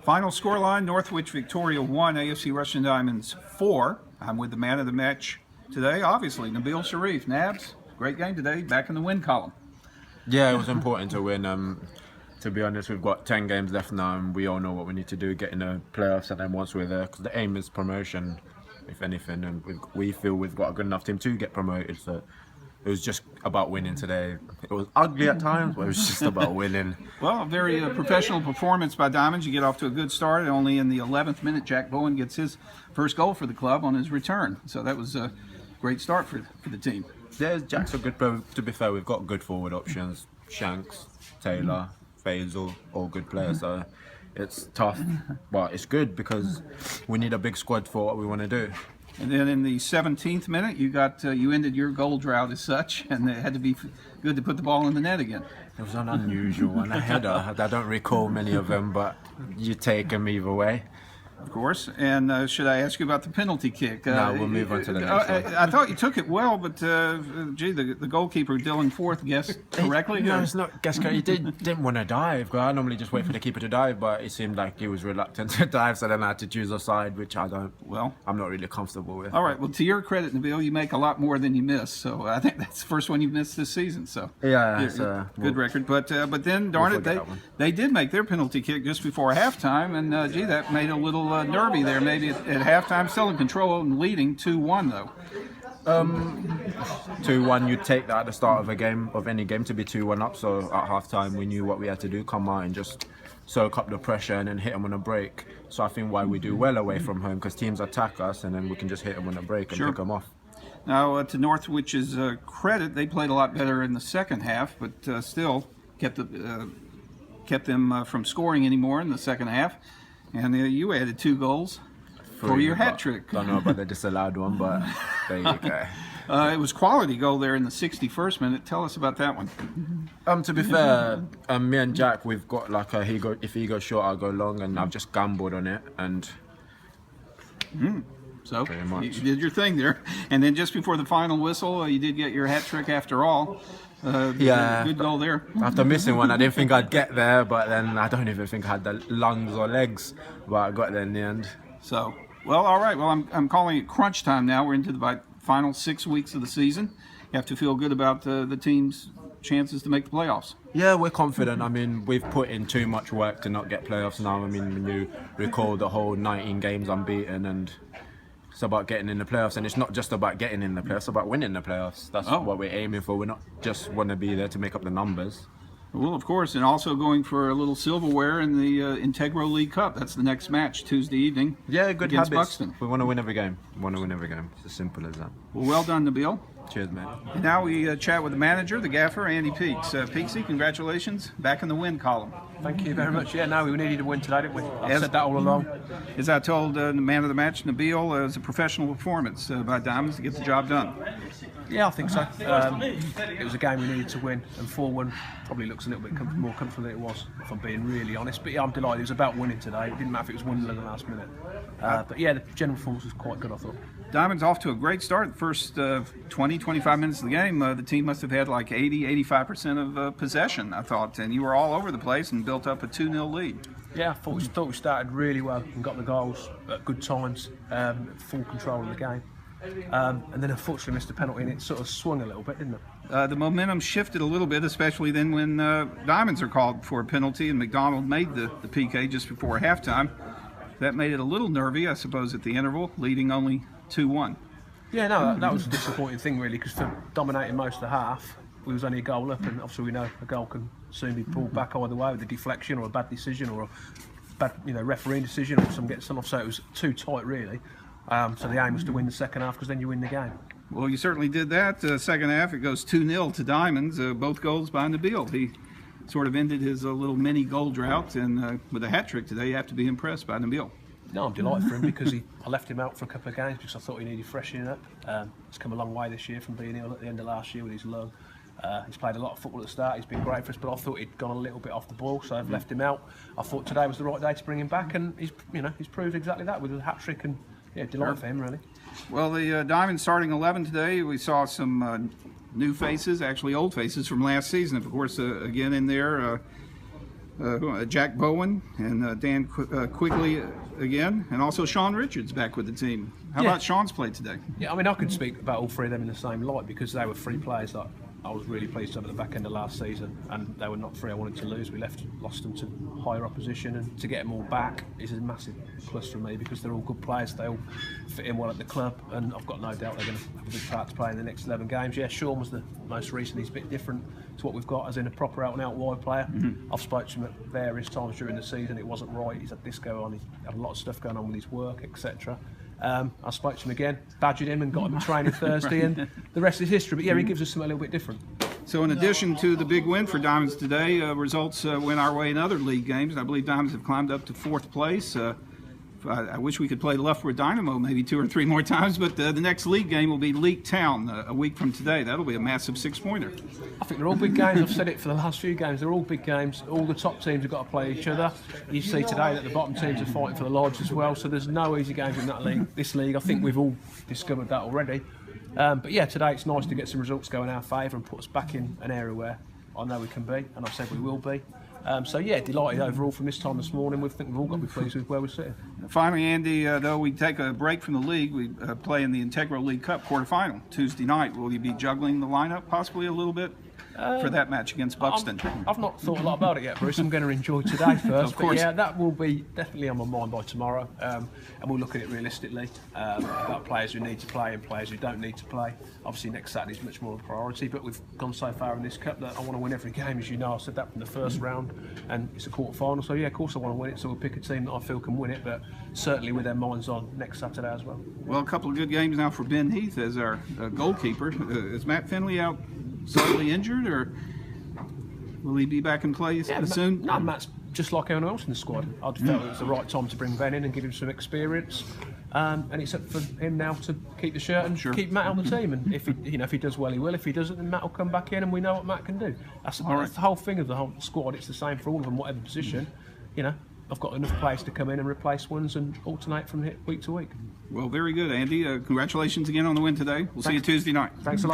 Final scoreline, Northwich Victoria 1, AFC Rushden Diamonds 4. I'm with the man of the match today, obviously, Nabil Shariff. Nabs, great game today, back in the win column. Yeah, it was important to win. To be honest, we've got 10 games left now and we all know what we need to do, get in the playoffs, and then once we're there, because the aim is promotion, if anything, and we feel we've got a good enough team to get promoted, so it was just about winning today. It was ugly at times, but it was just about winning. Well, a very professional performance by Diamonds. You get off to a good start. Only in the 11th minute, Jack Bowen gets his first goal for the club on his return. So that was a great start for the team. Yeah, Jack's a good player. To be fair, we've got good forward options. Shanks, Taylor, Faisal, all good players. So it's tough, but it's good because we need a big squad for what we want to do. And then in the 17th minute, you ended your goal drought as such, and it had to be good to put the ball in the net again. It was an unusual one, a header. I don't recall many of them, but you take them either way. Of course. And should I ask you about the penalty kick? No, we'll move on to the next one. I thought you took it well, but gee, the goalkeeper, Dylan Forth, guessed correctly. No, it's not guess correctly. He didn't want to dive. I normally just wait for the keeper to dive, but it seemed like he was reluctant to dive, so then I had to choose a side, which I'm not really comfortable with. All right. Well, to your credit, Nabil, you make a lot more than you miss. So I think that's the first one you've missed this season. So yeah, it's good record. But then, darn it, they did make their penalty kick just before halftime, and gee, that made a little nervy there. Maybe at halftime, still in control and leading 2-1 though. 2-1, you'd take that at the start of a game, of any game, to be 2-1 up. So at halftime, we knew what we had to do: come out and just soak up the pressure and then hit them on a break. So I think why we do well away from home, because teams attack us and then we can just hit them on a break and pick them off. Now, to Northwich's credit, they played a lot better in the second half, but still kept them from scoring anymore in the second half. And you added 2 goals for your hat trick. Don't know about the disallowed one, but there you go. It was quality goal there in the 61st minute. Tell us about that one. To be fair, me and Jack, we've got like if he goes short, I'll go long, and I've just gambled on it, and so you did your thing there. And then just before the final whistle, you did get your hat trick after all. Yeah, good goal there. After missing one, I didn't think I'd get there, but then I don't even think I had the lungs or legs, but I got there in the end. So, well, all right. Well, I'm calling it crunch time now. We're into the final 6 weeks of the season. You have to feel good about the team's chances to make the playoffs. Yeah, we're confident. I mean, we've put in too much work to not get playoffs now. I mean, when you recall the whole 19 games unbeaten, and it's about getting in the playoffs, and it's not just about getting in the playoffs, it's about winning the playoffs. That's what we're aiming for. We're not just want to be there to make up the numbers. Well, of course, and also going for a little silverware in the Integro League Cup. That's the next match, Tuesday evening. Yeah, good against habits. Buxton. We want to win every game. It's as simple as that. Well done, Nabil. Cheers, man. And now we chat with the manager, the gaffer, Andy Peaks. Peaksy, congratulations. Back in the win column. Thank you very much. Yeah, no, we needed to win today, didn't we? I've said that all along. As I told the man of the match, Nabil, it was a professional performance by Diamonds to get the job done. Yeah, I think so. It was a game we needed to win, and 4-1 probably looks a little bit more comfortable than it was, if I'm being really honest. But yeah, I'm delighted. It was about winning today. It didn't matter if it was 1-0 in the last minute. But yeah, the general performance was quite good, I thought. Diamonds off to a great start. The first 20-25 minutes of the game, the team must have had like 80-85% of possession, I thought, and you were all over the place and built up a 2-0 lead. Yeah, I thought we started really well and got the goals at good times, full control of the game. And then unfortunately missed a penalty, and it sort of swung a little bit, didn't it? The momentum shifted a little bit, especially then when Diamonds are called for a penalty and McDonald made the PK just before halftime. That made it a little nervy, I suppose, at the interval, leading only 2-1. Yeah, no, that was a disappointing thing, really, because for dominating most of the half, we was only a goal up, and obviously we know a goal can soon be pulled back either way with a deflection or a bad decision or a bad, refereeing decision or some get sent off. So it was too tight, really. So the aim was to win the second half, because then you win the game. Well, you certainly did that. Second half, it goes 2-0 to Diamonds. Both goals by Nabil. He sort of ended his little mini goal drought, and with a hat trick today, you have to be impressed by Nabil. No, I'm delighted for him because I left him out for a couple of games because I thought he needed freshening up. He's come a long way this year from being ill at the end of last year with his lung. He's played a lot of football at the start. He's been great for us, but I thought he'd gone a little bit off the ball, so I've left him out. I thought today was the right day to bring him back, and he's proved exactly that with a hat trick, and yeah, delighted for him, really. Well, the Diamond starting 11 today, we saw some new faces, actually old faces from last season. Of course, again in there, Jack Bowen and Dan Quigley again, and also Sean Richards back with the team. How about Sean's play today? Yeah, I mean, I could speak about all three of them in the same light because they were three players that I was really pleased to have at the back end of last season, and they were not three I wanted to lose. We lost them to higher opposition, and to get them all back is a massive plus for me because they're all good players. They all fit in well at the club, and I've got no doubt they're going to have a big part to play in the next 11 games. Yeah, Sean was the most recent. He's a bit different to what we've got, as in a proper out-and-out wide player. I've spoken to him at various times during the season. It wasn't right. He's had this go on. He's had a lot of stuff going on with his work, etc. I spoke to him again, badgered him and got him a training Thursday, and the rest is history. But yeah, he gives us something a little bit different. So in addition to the big win for Diamonds today, results went our way in other league games. I believe Diamonds have climbed up to 4th place. I wish we could play Loughborough Dynamo maybe 2 or 3 more times, but the next league game will be Leek Town a week from today. That'll be a massive 6-pointer. I think they're all big games. I've said it for the last few games. They're all big games. All the top teams have got to play each other. You see today that the bottom teams are fighting for the Lodge as well, so there's no easy games in that league. This league, I think we've all discovered that already. But yeah, today it's nice to get some results go in our favour and put us back in an area where I know we can be, and I've said we will be. So yeah, delighted overall from this time this morning. We think we've all got to be pleased with where we're sitting. Finally, Andy, though we take a break from the league, we play in the Integral League Cup quarterfinal Tuesday night. Will you be juggling the lineup possibly a little bit for that match against Buxton? I've not thought a lot about it yet, Bruce. I'm going to enjoy today first. Of course. But yeah, that will be definitely on my mind by tomorrow. And we'll look at it realistically about players who need to play and players who don't need to play. Obviously, next Saturday is much more of a priority, but we've gone so far in this cup that I want to win every game, as you know. I said that from the first round, and it's a quarter-final. So yeah, of course I want to win it. So we'll pick a team that I feel can win it, but certainly with their minds on next Saturday as well. Well, a couple of good games now for Ben Heath as our goalkeeper. Is Matt Finley out slightly injured, or will he be back in play soon? No, Matt's just like anyone else in the squad. I felt it was the right time to bring Ben in and give him some experience. And it's up for him now to keep the shirt and keep Matt on the team. And if he does well, he will. If he doesn't, then Matt will come back in, and we know what Matt can do. That's the whole thing of the whole squad. It's the same for all of them, whatever position. I've got enough players to come in and replace ones and alternate from week to week. Well, very good, Andy. Congratulations again on the win today. We'll see you Tuesday night. Thanks a lot.